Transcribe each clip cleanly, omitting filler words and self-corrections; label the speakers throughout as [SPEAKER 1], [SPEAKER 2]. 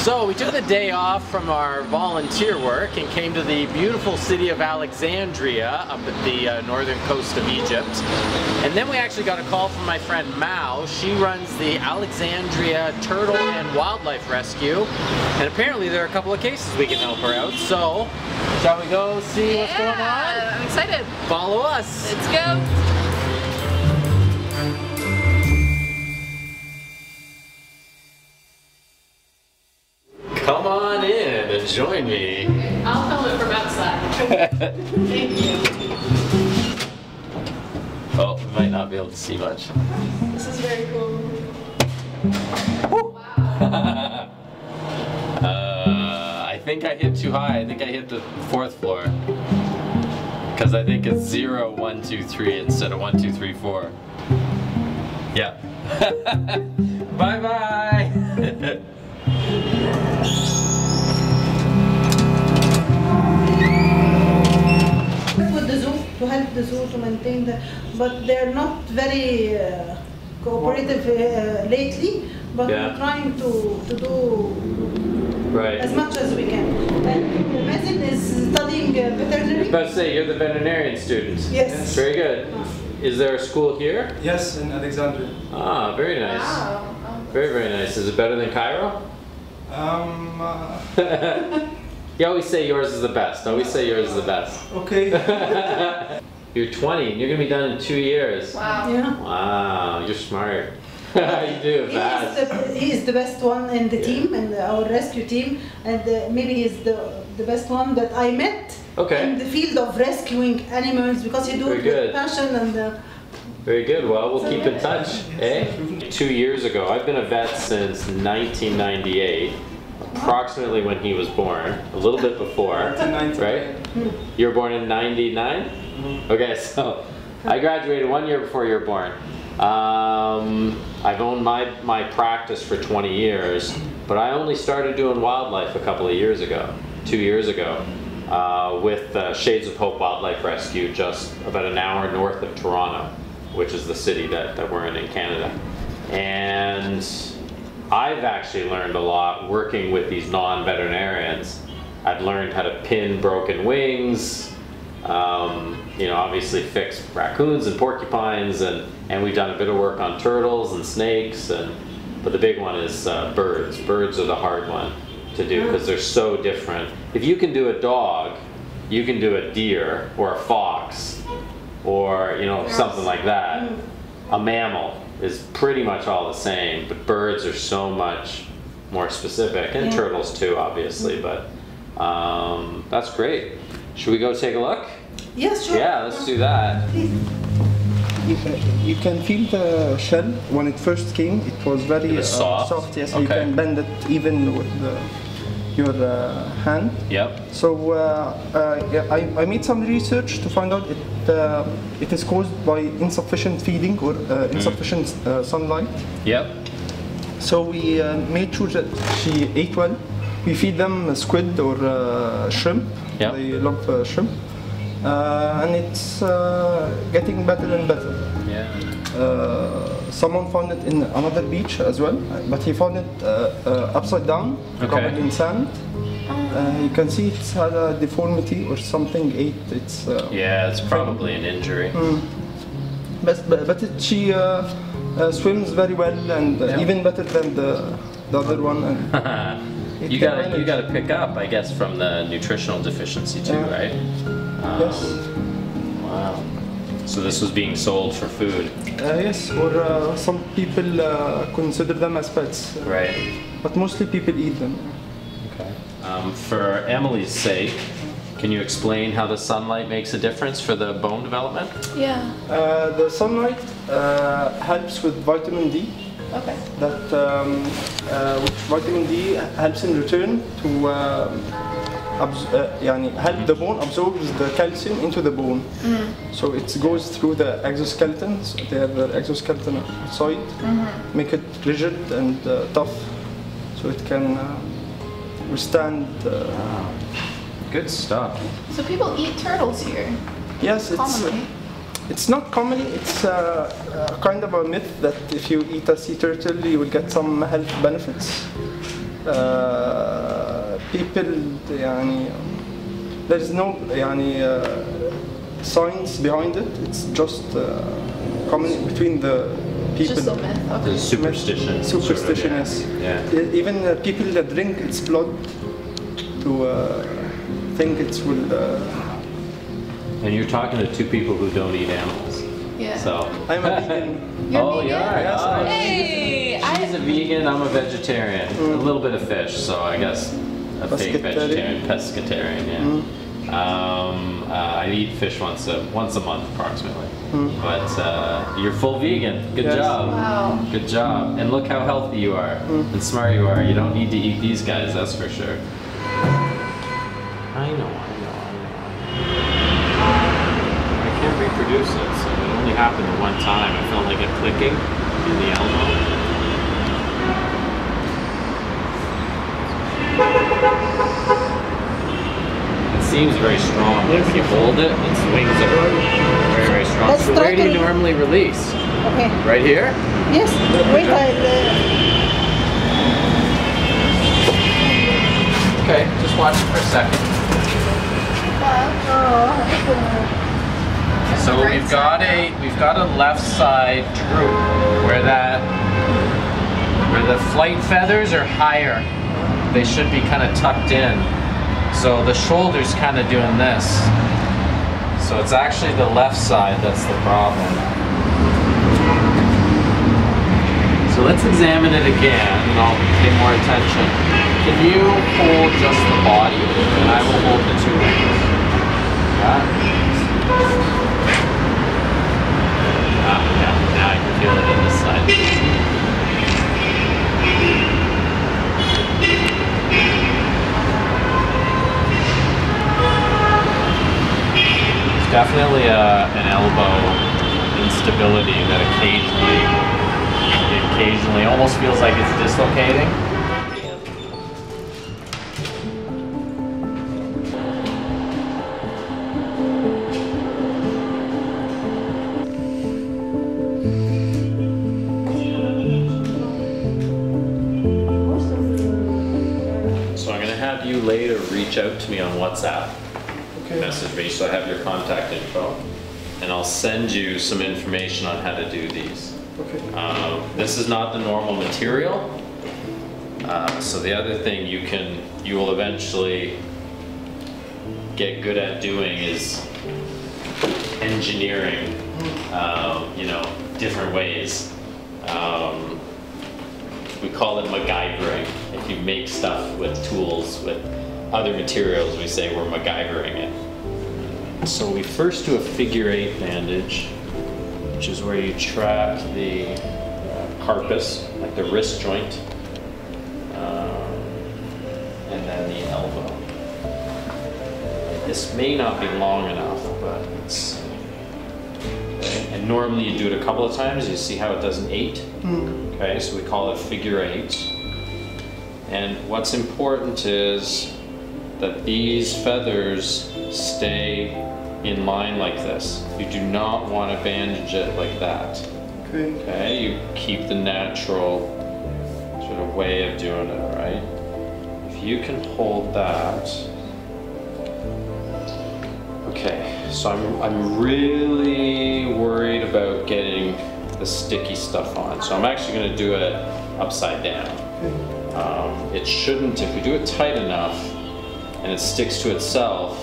[SPEAKER 1] So we took the day off from our volunteer work and came to the beautiful city of Alexandria up at the northern coast of Egypt. And then we actually got a call from my friend Mao. She runs the Alexandria Turtle and Wildlife Rescue. And apparently there are a couple of cases we can help her out. So, shall we go see what's going on?
[SPEAKER 2] I'm excited.
[SPEAKER 1] Follow us.
[SPEAKER 2] Let's go.
[SPEAKER 1] Come on in and join me.
[SPEAKER 2] I'll film it from outside. Thank you.
[SPEAKER 1] Oh, we might not be able to see much.
[SPEAKER 2] This is very cool.
[SPEAKER 1] Wow. I think I hit too high. I think I hit the 4th floor. Because I think it's 0, 1, 2, 3 instead of 1, 2, 3, 4. Yeah. Bye-bye.
[SPEAKER 3] With the zoo, to help the zoo to maintain the, but they're not very cooperative lately, but we're trying to do as much as we can. And Mazen is studying veterinary.
[SPEAKER 1] I was about to say, you're the veterinarian student.
[SPEAKER 3] Yes.
[SPEAKER 1] Very good. Is there a school here?
[SPEAKER 4] Yes, in Alexandria.
[SPEAKER 1] Ah, very nice.
[SPEAKER 2] Wow.
[SPEAKER 1] Very, very nice. Is it better than Cairo? You always say yours is the best. Always say yours is the best.
[SPEAKER 4] Okay.
[SPEAKER 1] You're 20 and you're going to be done in 2 years.
[SPEAKER 2] Wow.
[SPEAKER 3] Yeah.
[SPEAKER 1] Wow, you're smart. You do it fast.
[SPEAKER 3] He is the best one in the team, in our rescue team, and maybe he's the best one that I met in the field of rescuing animals, because he do it with passion and.
[SPEAKER 1] Very good. Well, we'll keep in touch. Eh? 2 years ago. I've been a vet since 1998. Approximately when he was born, a little bit before, right? You were born in 99? Okay, so I graduated 1 year before you were born. I've owned my practice for 20 years, but I only started doing wildlife a couple of years ago, 2 years ago, with Shades of Hope Wildlife Rescue just about an hour north of Toronto, which is the city that we're in Canada. And I've actually learned a lot working with these non-veterinarians. I've learned how to pin broken wings, you know, obviously fix raccoons and porcupines, and we've done a bit of work on turtles and snakes, but the big one is birds. Birds are the hard one to do because they're so different. If you can do a dog, you can do a deer or a fox or, you know, something like that. A mammal is pretty much all the same, but birds are so much more specific, and turtles too, obviously, but that's great. Should we go take a look?
[SPEAKER 3] Yes, sure.
[SPEAKER 1] Yeah, let's do that.
[SPEAKER 4] You can feel the shell when it first came. It was very soft. Yes, you can bend it even with your hand.
[SPEAKER 1] Yep.
[SPEAKER 4] So I made some research to find out it is caused by insufficient feeding or insufficient sunlight.
[SPEAKER 1] Yep.
[SPEAKER 4] So we made sure that she ate well. We feed them squid or shrimp.
[SPEAKER 1] Yep.
[SPEAKER 4] They love shrimp. And it's getting better and better.
[SPEAKER 1] Yeah.
[SPEAKER 4] Someone found it in another beach as well, but he found it upside down, covered in sand. You can see it's had a deformity or something ate its.
[SPEAKER 1] Yeah, it's probably an injury.
[SPEAKER 4] But she swims very well and even better than the other one. And
[SPEAKER 1] you gotta pick up, I guess, from the nutritional deficiency too, right?
[SPEAKER 4] Yes.
[SPEAKER 1] Wow. So this was being sold for food.
[SPEAKER 4] Yes, or some people consider them as pets.
[SPEAKER 1] Right.
[SPEAKER 4] But mostly people eat them.
[SPEAKER 1] Okay. For Emily's sake, can you explain how the sunlight makes a difference for the bone development?
[SPEAKER 2] Yeah.
[SPEAKER 4] The sunlight helps with vitamin D.
[SPEAKER 2] Okay.
[SPEAKER 4] That which vitamin D helps in return to help the bone absorb the calcium into the bone. So it goes through the exoskeleton. So they have the exoskeleton outside, make it rigid and tough, so it can withstand.
[SPEAKER 1] Good stuff.
[SPEAKER 2] So people eat turtles here?
[SPEAKER 4] Yes, it's not commonly. It's kind of a myth that if you eat a sea turtle, you will get some health benefits. people يعني there is no يعني science behind it. It's just common between the people.
[SPEAKER 2] Just a myth. Okay.
[SPEAKER 1] The superstition.
[SPEAKER 4] Superstition,
[SPEAKER 1] sort of,
[SPEAKER 4] yes.
[SPEAKER 1] Yeah.
[SPEAKER 4] Even people that drink its blood to think it will.
[SPEAKER 1] And you're talking to two people who don't eat animals.
[SPEAKER 2] Yeah.
[SPEAKER 1] So.
[SPEAKER 4] I'm a vegan.
[SPEAKER 2] You're
[SPEAKER 1] Oh,
[SPEAKER 2] vegan?
[SPEAKER 1] yeah.
[SPEAKER 4] Yes,
[SPEAKER 1] Oh,
[SPEAKER 2] Hey!
[SPEAKER 1] she's a vegan. I'm a vegetarian. A little bit of fish, so I guess a fake
[SPEAKER 4] Pescatarian.
[SPEAKER 1] vegetarian, pescatarian. Yeah. I eat fish once a month approximately. But you're full vegan. Good
[SPEAKER 4] Yes.
[SPEAKER 1] job.
[SPEAKER 2] Wow.
[SPEAKER 1] Good job. And look how healthy you are and smart you are. You don't need to eat these guys, that's for sure. I know. I can't reproduce it, so it only happened one time. I felt like a clicking in the elbow. It seems very strong. Like when you hold it, its wings are very, very strong.
[SPEAKER 3] Let's
[SPEAKER 1] So
[SPEAKER 3] try
[SPEAKER 1] where do you
[SPEAKER 3] to-
[SPEAKER 1] normally release?
[SPEAKER 3] Okay.
[SPEAKER 1] Right here?
[SPEAKER 3] Yes. Wait.
[SPEAKER 1] Okay, just watch it for a second. So we've got a left side droop where the flight feathers are higher. They should be kind of tucked in. So the shoulder's kind of doing this. So it's actually the left side that's the problem. So let's examine it again and I'll pay more attention. Can you hold just the body and I will hold the two wings? Yeah, now I can feel it on this side. It's definitely an elbow instability that occasionally almost feels like it's dislocating. You later reach out to me on WhatsApp, message me so I have your contact info, and I'll send you some information on how to do these.
[SPEAKER 4] Okay.
[SPEAKER 1] This is not the normal material, so the other thing you will eventually get good at doing is engineering, different ways. We call it MacGyvering. If you make stuff with tools, with other materials, we say we're MacGyvering it. So we first do a figure 8 bandage, which is where you trap the carpus, like the wrist joint, and then the elbow. This may not be long enough, but it's... Okay. And normally you do it a couple of times, you see how it does an 8? Okay, so we call it figure 8. And what's important is that these feathers stay in line like this. You do not want to bandage it like that.
[SPEAKER 4] Okay.
[SPEAKER 1] Okay, you keep the natural sort of way of doing it, right? If you can hold that. Okay, so I'm really worried about getting the sticky stuff on. So I'm actually going to do it upside down. It shouldn't, if we do it tight enough and it sticks to itself,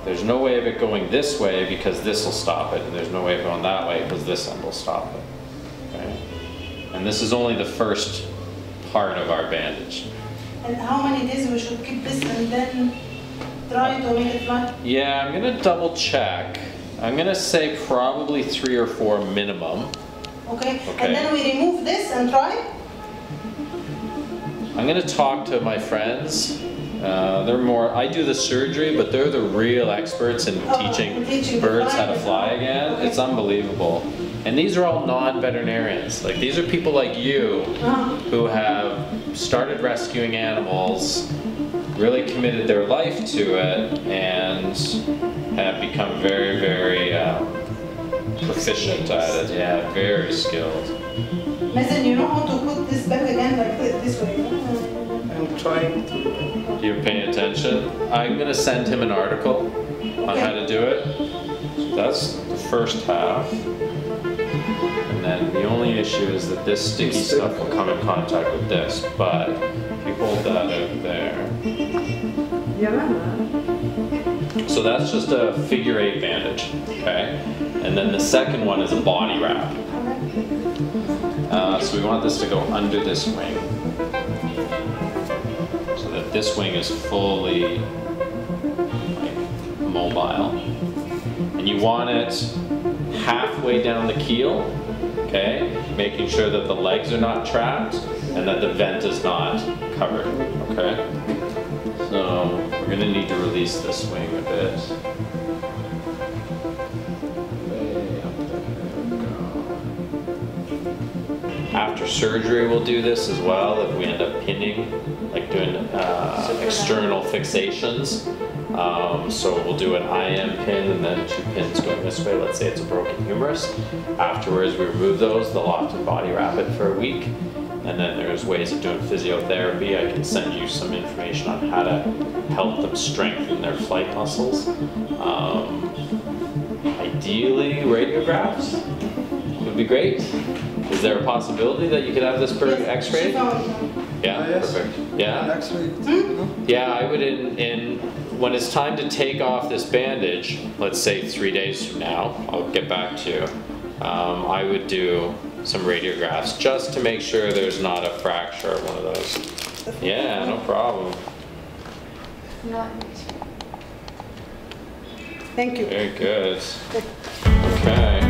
[SPEAKER 1] there's no way of it going this way because this will stop it, and there's no way of going that way because this end will stop it. Okay? And this is only the first part of our bandage.
[SPEAKER 3] And how many days we should keep this and then try to make it flat?
[SPEAKER 1] Yeah, I'm going to double check. I'm going to say probably 3 or 4 minimum.
[SPEAKER 3] Okay.
[SPEAKER 1] Okay.
[SPEAKER 3] And then we remove this and try?
[SPEAKER 1] I'm going to talk to my friends. They're more, I do the surgery, but they're the real experts in teaching birds how to fly again. It's unbelievable. And these are all non-veterinarians. Like, these are people like you who have started rescuing animals, really committed their life to it, and have become very, very proficient at it. Yeah, very skilled.
[SPEAKER 3] Mazen, you know how to put this back again like this way?
[SPEAKER 4] trying to.
[SPEAKER 1] You're paying attention? I'm gonna send him an article on how to do it. So that's the first half. And then the only issue is that this sticky stuff will come in contact with this, but if you hold that out there. So that's just a figure 8 bandage, okay? And then the second one is a body wrap. So we want this to go under this wing, so that this wing is fully mobile. And you want it halfway down the keel, okay? Making sure that the legs are not trapped and that the vent is not covered, okay? So we're gonna need to release this wing a bit. After surgery, we'll do this as well if we end up pinning, like doing external fixations. So we'll do an IM pin and then 2 pins going this way. Let's say it's a broken humerus. Afterwards, we remove those. They'll often body wrap it for a week. And then there's ways of doing physiotherapy. I can send you some information on how to help them strengthen their flight muscles. Ideally, radiographs would be great. Is there a possibility that you could have this per X-ray? Yeah,
[SPEAKER 4] Yes.
[SPEAKER 1] perfect. Yeah,
[SPEAKER 4] X-ray.
[SPEAKER 1] yeah. I would when it's time to take off this bandage. Let's say 3 days from now. I'll get back to you. I would do some radiographs just to make sure there's not a fracture or one of those. Yeah, no problem.
[SPEAKER 3] Thank you.
[SPEAKER 1] Very good. Okay.